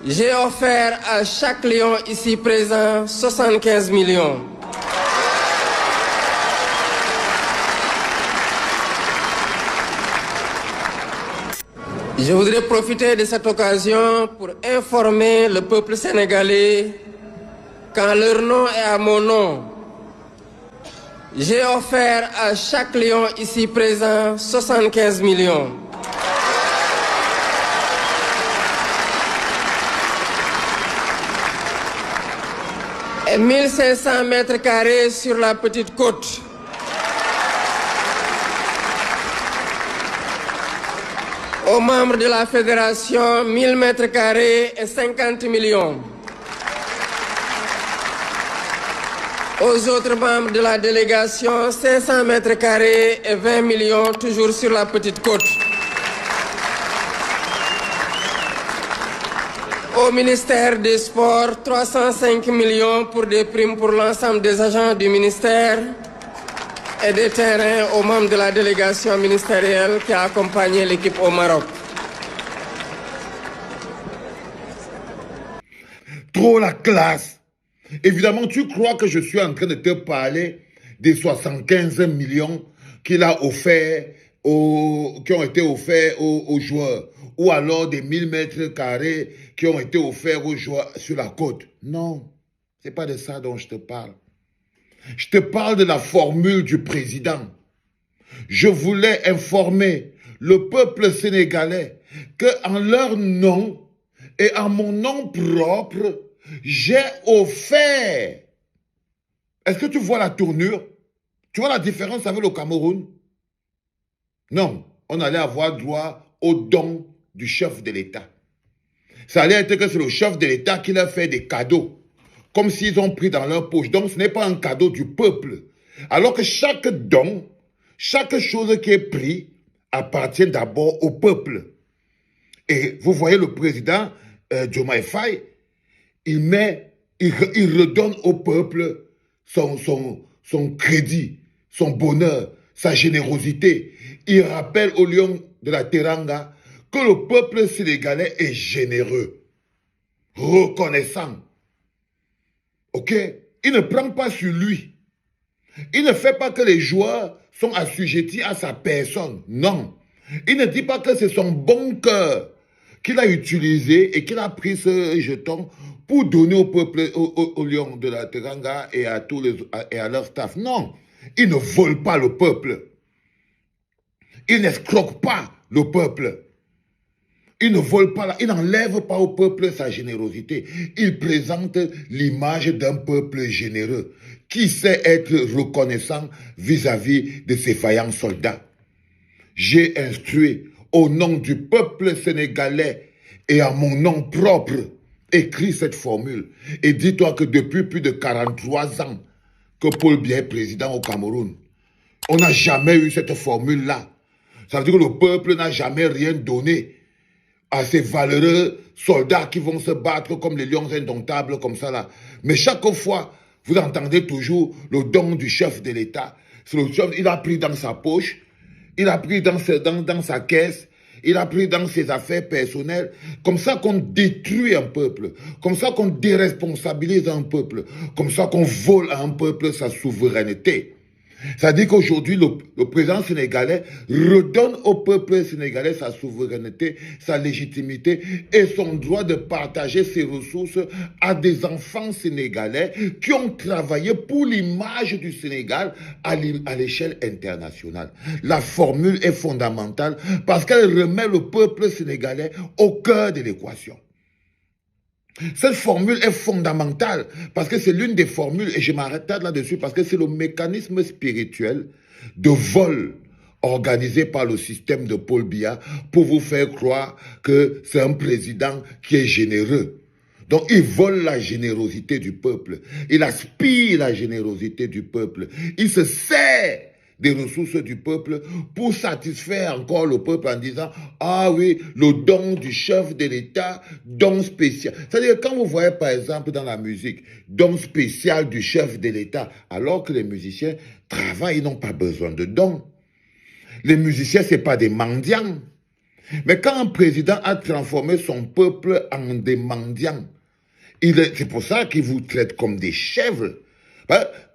J'ai offert à chaque lion ici présent 75 millions. Je voudrais profiter de cette occasion pour informer le peuple sénégalais qu'en leur nom et à mon nom, j'ai offert à chaque lion ici présent 75 millions. Et 1500 mètres carrés sur la petite côte. Aux membres de la fédération, 1000 mètres carrés et 50 millions. Aux autres membres de la délégation, 500 mètres carrés et 20 millions, toujours sur la petite côte. Au ministère des Sports, 305 millions pour des primes pour l'ensemble des agents du ministère et des terrains aux membres de la délégation ministérielle qui a accompagné l'équipe au Maroc. Trop la classe. Évidemment, tu crois que je suis en train de te parler des 75 millions qu'il a offert qui ont été offerts aux joueurs, ou alors des 1000 mètres carrés qui ont été offerts aux joueurs sur la côte. Non, c'est pas de ça dont je te parle. Je te parle de la formule du président. Je voulais informer le peuple sénégalais qu'en leur nom et en mon nom propre, j'ai offert. Est-ce que tu vois la tournure? Tu vois la différence avec le Cameroun? Non, on allait avoir droit au don du chef de l'État. Ça allait être que c'est le chef de l'État qui leur fait des cadeaux, comme s'ils ont pris dans leur poche. Donc ce n'est pas un cadeau du peuple. Alors que chaque don, chaque chose qui est prise appartient d'abord au peuple. Et vous voyez le président Diomaye Faye, il redonne au peuple son crédit, son bonheur, sa générosité. Il rappelle au lion de la Teranga que le peuple sénégalais est généreux, reconnaissant. Ok? Il ne prend pas sur lui. Il ne fait pas que les joueurs sont assujettis à sa personne. Non. Il ne dit pas que c'est son bon cœur qu'il a utilisé et qu'il a pris ce jeton pour donner au peuple, au lion de la Teranga et à leur staff. Non. Il ne vole pas le peuple. Il n'escroque pas le peuple. Il ne vole pas, il n'enlève pas au peuple sa générosité. Il présente l'image d'un peuple généreux qui sait être reconnaissant vis-à-vis de ses vaillants soldats. J'ai instruit au nom du peuple sénégalais et à mon nom propre, écrit cette formule. Et dis-toi que depuis plus de 43 ans que Paul Biya est président au Cameroun, on n'a jamais eu cette formule-là. Ça veut dire que le peuple n'a jamais rien donné à ces valeureux soldats qui vont se battre comme les lions indomptables, comme ça là. Mais chaque fois, vous entendez toujours le don du chef de l'État. Il a pris dans sa poche, il a pris dans sa caisse, il a pris dans ses affaires personnelles. Comme ça qu'on détruit un peuple, comme ça qu'on déresponsabilise un peuple, comme ça qu'on vole à un peuple sa souveraineté. Ça dit qu'aujourd'hui, le président sénégalais redonne au peuple sénégalais sa souveraineté, sa légitimité et son droit de partager ses ressources à des enfants sénégalais qui ont travaillé pour l'image du Sénégal à l'échelle internationale. La formule est fondamentale parce qu'elle remet le peuple sénégalais au cœur de l'équation. Cette formule est fondamentale parce que c'est l'une des formules, et je m'arrête là-dessus parce que c'est le mécanisme spirituel de vol organisé par le système de Paul Biya pour vous faire croire que c'est un président qui est généreux. Donc il vole la générosité du peuple, il aspire la générosité du peuple, il se sert des ressources du peuple pour satisfaire encore le peuple en disant « Ah oui, le don du chef de l'État, don spécial. » C'est-à-dire quand vous voyez par exemple dans la musique, don spécial du chef de l'État, alors que les musiciens travaillent, ils n'ont pas besoin de don. Les musiciens, ce n'est pas des mendiants. Mais quand un président a transformé son peuple en des mendiants, c'est pour ça qu'il vous traite comme des chèvres.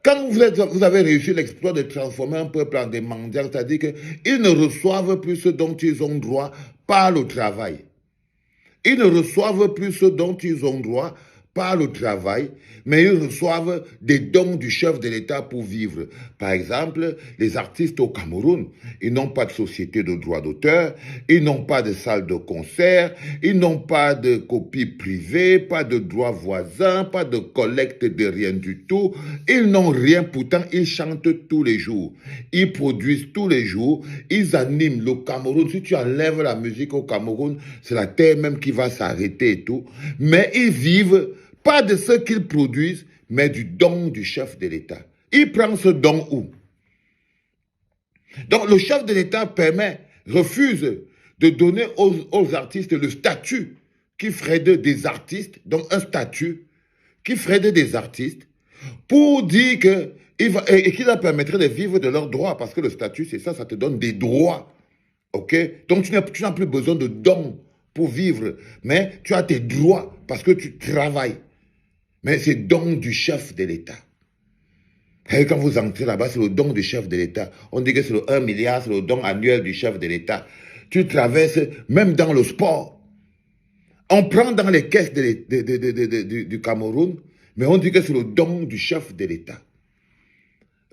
Quand vous avez réussi l'exploit de transformer un peuple en des mendiants, c'est-à-dire qu'ils ne reçoivent plus ce dont ils ont droit par le travail. Ils ne reçoivent plus ce dont ils ont droit par le travail, mais ils reçoivent des dons du chef de l'État pour vivre. Par exemple, les artistes au Cameroun, ils n'ont pas de société de droit d'auteur, ils n'ont pas de salle de concert, ils n'ont pas de copie privée, pas de droits voisins, pas de collecte de rien du tout. Ils n'ont rien, pourtant ils chantent tous les jours. Ils produisent tous les jours, ils animent le Cameroun. Si tu enlèves la musique au Cameroun, c'est la terre même qui va s'arrêter et tout. Mais ils vivent pas de ce qu'ils produisent, mais du don du chef de l'État. Il prend ce don où? Donc le chef de l'État refuse de donner aux artistes le statut qui ferait d'eux des artistes, donc un statut qui ferait d'eux des artistes, pour dire qu'il leur permettrait de vivre de leurs droits, parce que le statut, c'est ça, ça te donne des droits. Ok? Donc tu n'as plus besoin de dons pour vivre, mais tu as tes droits parce que tu travailles. Mais c'est le don du chef de l'État. Et quand vous entrez là-bas, c'est le don du chef de l'État. On dit que c'est le 1 milliard, c'est le don annuel du chef de l'État. Tu traverses, même dans le sport. On prend dans les caisses du Cameroun, mais on dit que c'est le don du chef de l'État.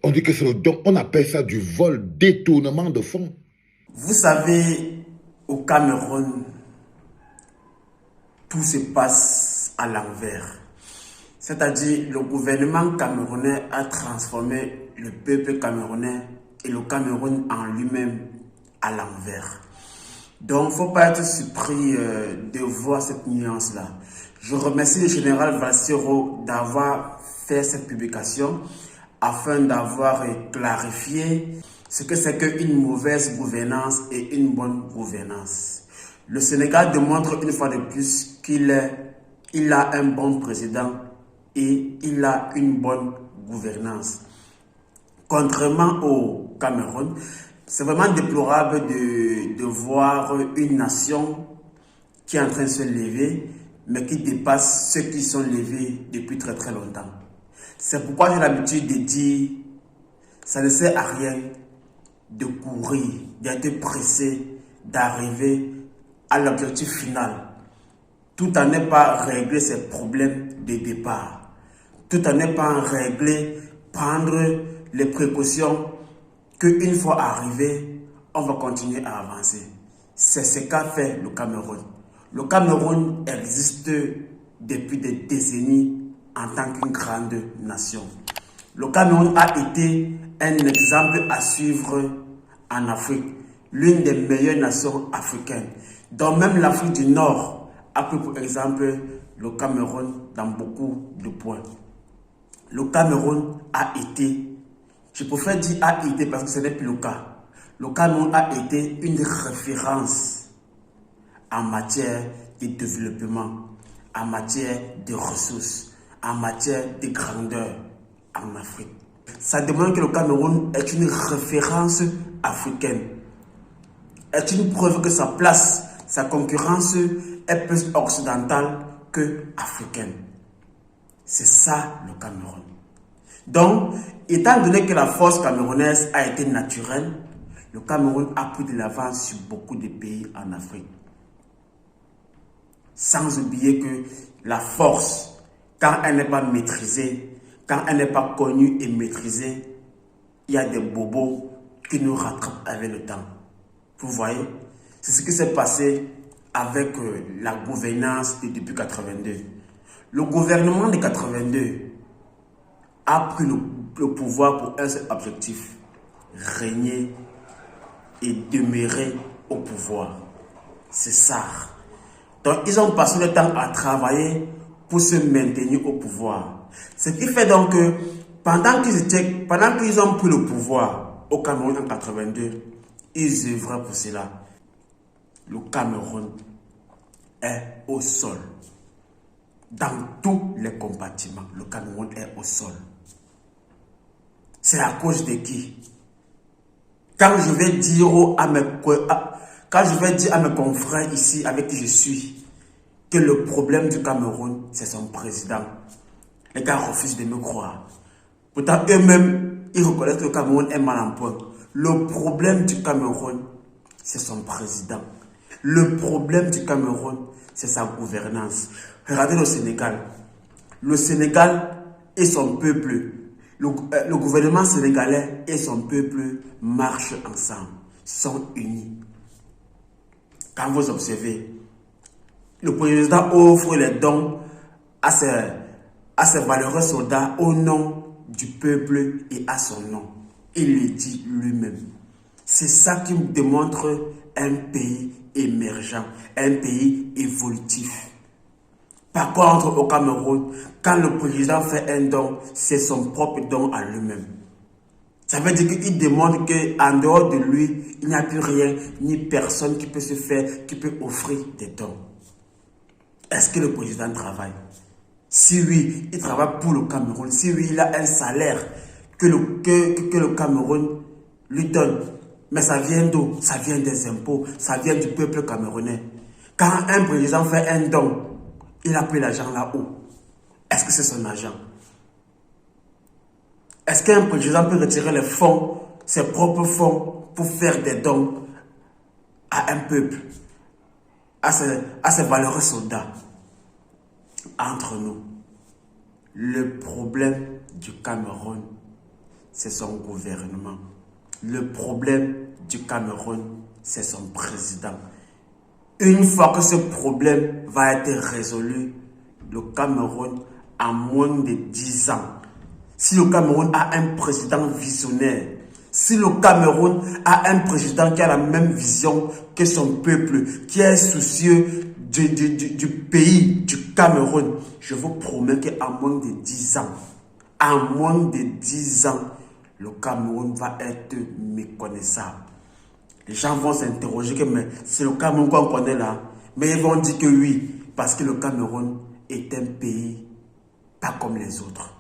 On dit que c'est le don, on appelle ça du vol, détournement de fonds. Vous savez, au Cameroun, tout se passe à l'envers. C'est-à-dire, le gouvernement camerounais a transformé le peuple camerounais et le Cameroun en lui-même à l'envers. Donc, il ne faut pas être surpris de voir cette nuance-là. Je remercie le général Valsero d'avoir fait cette publication afin d'avoir clarifié ce que c'est qu'une mauvaise gouvernance et une bonne gouvernance. Le Sénégal démontre une fois de plus qu'il a un bon président et il a une bonne gouvernance. Contrairement au Cameroun, c'est vraiment déplorable de voir une nation qui est en train de se lever, mais qui dépasse ceux qui sont levés depuis très très longtemps. C'est pourquoi j'ai l'habitude de dire, ça ne sert à rien de courir, d'être pressé, d'arriver à l'objectif final, tout en n'ayant pas réglé ses problèmes de départ. Tout en n'ayant pas réglé, prendre les précautions qu'une fois arrivé, on va continuer à avancer. C'est ce qu'a fait le Cameroun. Le Cameroun existe depuis des décennies en tant qu'une grande nation. Le Cameroun a été un exemple à suivre en Afrique, l'une des meilleures nations africaines, dont même l'Afrique du Nord a pris pour exemple le Cameroun dans beaucoup de points. Le Cameroun a été, je préfère dire a été parce que ce n'est plus le cas. Le Cameroun a été une référence en matière de développement, en matière de ressources, en matière de grandeur en Afrique. Ça demande que le Cameroun est une référence africaine. Est une preuve que sa place, sa concurrence est plus occidentale que africaine. C'est ça le Cameroun. Donc, étant donné que la force camerounaise a été naturelle, le Cameroun a pris de l'avance sur beaucoup de pays en Afrique. Sans oublier que la force, quand elle n'est pas maîtrisée, quand elle n'est pas connue et maîtrisée, il y a des bobos qui nous rattrapent avec le temps. Vous voyez, c'est ce qui s'est passé avec la gouvernance depuis 82. Le gouvernement de 82 a pris le pouvoir pour un seul objectif, régner et demeurer au pouvoir. C'est ça. Donc, ils ont passé le temps à travailler pour se maintenir au pouvoir. Ce qui fait donc que pendant qu'ils ont pris le pouvoir au Cameroun en 82, ils œuvraient pour cela. Le Cameroun est au sol. Dans tous les compartiments, le Cameroun est au sol. C'est à cause de qui? Quand je vais dire Quand je vais dire à mes confrères ici avec qui je suis que le problème du Cameroun, c'est son président, les gars refusent de me croire. Pourtant, eux-mêmes, ils reconnaissent que le Cameroun est mal en point. Le problème du Cameroun, c'est son président. Le problème du Cameroun, c'est sa gouvernance. Regardez le Sénégal. Le Sénégal et son peuple, le gouvernement sénégalais et son peuple marchent ensemble, sont unis. Quand vous observez, le président offre les dons à ses valeureux soldats au nom du peuple et à son nom. Il le dit lui-même. C'est ça qui me démontre un pays émergent, un pays évolutif. Par contre, au Cameroun, quand le président fait un don, c'est son propre don à lui-même. Ça veut dire qu'il demande qu'en dehors de lui, il n'y a plus rien, ni personne qui peut se faire, qui peut offrir des dons. Est-ce que le président travaille? Si oui, il travaille pour le Cameroun. Si oui, il a un salaire que le Cameroun lui donne. Mais ça vient d'où? Ça vient des impôts, ça vient du peuple camerounais. Quand un président fait un don, il a pris l'argent là-haut. Est-ce que c'est son argent? Est-ce qu'un président peut retirer les fonds, ses propres fonds, pour faire des dons à un peuple, à ses valeureux soldats? Entre nous, le problème du Cameroun, c'est son gouvernement. Le problème du Cameroun, c'est son président. Une fois que ce problème va être résolu, le Cameroun a moins de 10 ans. Si le Cameroun a un président visionnaire, si le Cameroun a un président qui a la même vision que son peuple, qui est soucieux du pays, du Cameroun, je vous promets qu'à moins de 10 ans, à moins de 10 ans, le Cameroun va être méconnaissable. Les gens vont s'interroger que mais c'est le Cameroun qu'on connaît là. Mais ils vont dire que oui, parce que le Cameroun est un pays pas comme les autres.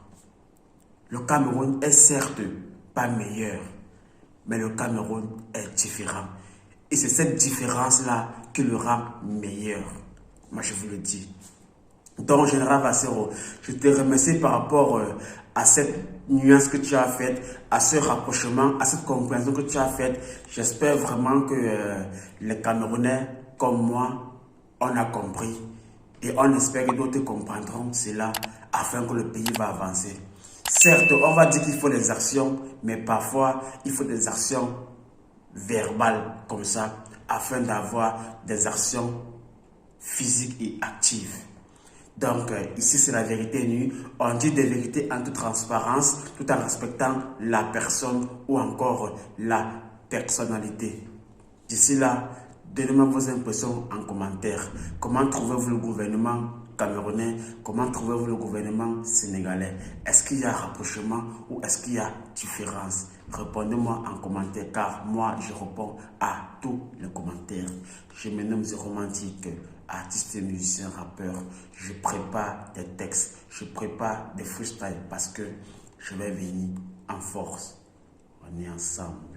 Le Cameroun est certes pas meilleur, mais le Cameroun est différent. Et c'est cette différence-là qui le rend meilleur. Moi, je vous le dis. Donc, Général Vassero, je te remercie par rapport à cette nuance que tu as faite, à ce rapprochement, à cette compréhension que tu as faite. J'espère vraiment que les Camerounais, comme moi, on a compris. Et on espère que d'autres comprendront cela afin que le pays va avancer. Certes, on va dire qu'il faut des actions, mais parfois, il faut des actions verbales comme ça, afin d'avoir des actions physiques et actives. Donc, ici, c'est la vérité nue. On dit des vérités en toute transparence, tout en respectant la personne ou encore la personnalité. D'ici là, donnez-moi vos impressions en commentaire. Comment trouvez-vous le gouvernement camerounais? Comment trouvez-vous le gouvernement sénégalais? Est-ce qu'il y a rapprochement ou est-ce qu'il y a différence? Répondez-moi en commentaire car moi, je réponds à tous les commentaires. Je me nomme The Romantique, artiste, musicien, rappeur. Je prépare des textes, je prépare des freestyles parce que je vais venir en force. On est ensemble.